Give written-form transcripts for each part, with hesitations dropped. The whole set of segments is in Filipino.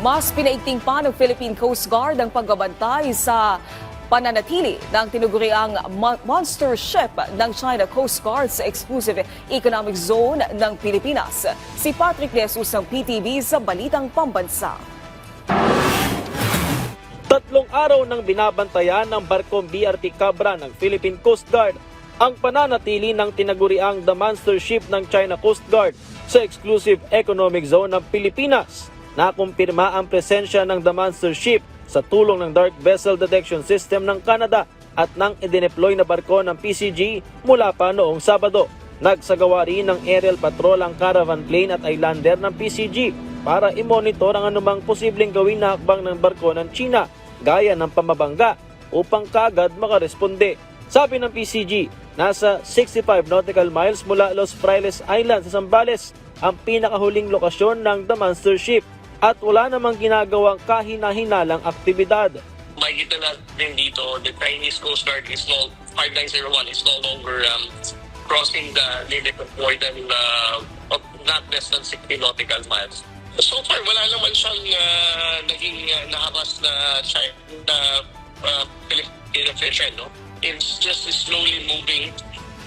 Mas pinaigting pa ng Philippine Coast Guard ang pagbabantay sa pananatili ng tinuguriang monster ship ng China Coast Guard sa exclusive economic zone ng Pilipinas. Si Patrick De Jesus ng PTV sa Balitang Pambansa. 3 araw nang binabantayan ng barkong BRP Cabra ng Philippine Coast Guard ang pananatili ng tinaguriang The Monster Ship ng China Coast Guard sa exclusive economic zone ng Pilipinas. Nakumpirma ang presensya ng The Monster Ship sa tulong ng Dark Vessel Detection System ng Canada at ng idineploy na barko ng PCG mula pa noong Sabado. Nagsagawa rin ng aerial patrol ang caravan plane at islander ng PCG para i-monitor ang anumang posibleng gawin na hakbang ng barko ng China gaya ng pamabangga upang kaagad makaresponde. Sabi ng PCG, nasa 65 nautical miles mula Los Frailes Island sa Zambales ang pinakahuling lokasyon ng The Monster Ship at wala namang ginagawang kahina-hinalang aktibidad. Makikita natin dito, the Chinese Coast Guard is 5901 is no longer crossing the limit of more than of not less than 60 nautical miles. So far, wala naman siyang naging nakapas na Filipino fisher, no? It's just slowly moving,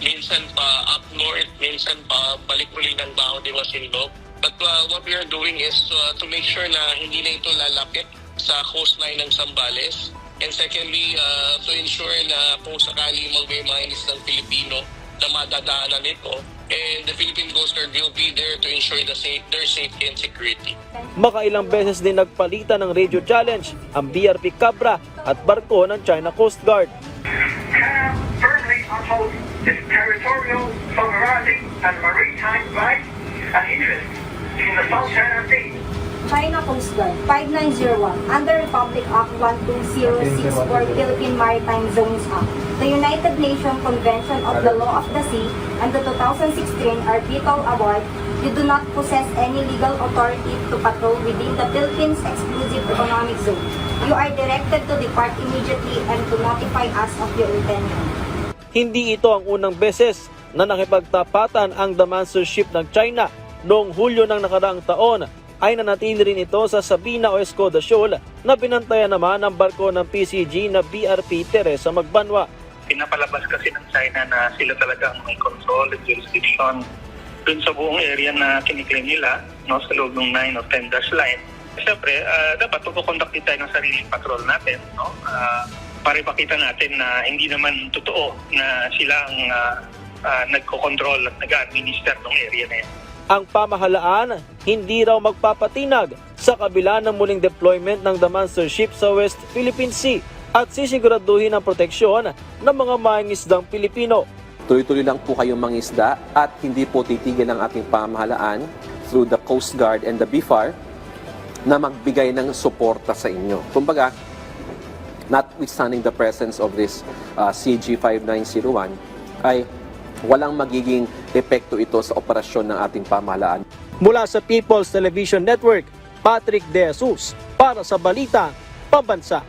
minsan pa up north, minsan pa balik muli ng Bao de Masinloc. But what we are doing is to make sure na hindi na ito lalapit sa coastline ng Zambales. And secondly, to ensure na kung sakali may mga ng Pilipino na madadaanan ito, and the Philippine Coast Guard will be there to ensure their safety and security. Makailang beses din nagpalitan ng radio challenge ang BRP Cabra at barko ng China Coast Guard. China firmly upholds its territorial, sovereignty, and maritime rights and interests in the South China Sea. China Coast Guard 5901 under Republic Act 12064 Philippine Maritime Zones Act, the United Nations Convention of the Law of the Sea, and the 2016 Arbitral Award, you do not possess any legal authority to patrol within the Philippines Exclusive Economic Zone. You are directed to depart immediately and to notify us of your intention. Hindi ito ang unang beses na nakipagtapatan ang The Monster Ship ng China. Noong Hulyo ng nakaraang taon ay nanatili rin ito sa Sabina o Escoda Shoal na binantayan naman ng barko ng PCG na BRP Teresa Magbanwa. Pinapalabas kasi ng China na sila talagang may control at jurisdiction dun sa buong area na kiniklaim nila, no, sa loob ng 9 o 10 dash line. Siyempre, dapat magkukonduct tayo ng sariling patrol natin, no? Para ipakita natin na hindi naman totoo na sila ang nagkokontrol at nag-administer ng area na yan. Ang pamahalaan hindi raw magpapatinag sa kabila ng muling deployment ng The Monster Ship sa West Philippine Sea at sisiguraduhin ang proteksyon ng mga mangingisdang Pilipino. Tuloy-tuloy lang po kayong mangisda at hindi po titigil ang ating pamahalaan through the Coast Guard and the BFAR na magbigay ng suporta sa inyo. Kumbaga, notwithstanding the presence of this CG5901, ay walang magiging epekto ito sa operasyon ng ating pamahalaan. Mula sa People's Television Network, Patrick De Jesus para sa Balita Pambansa.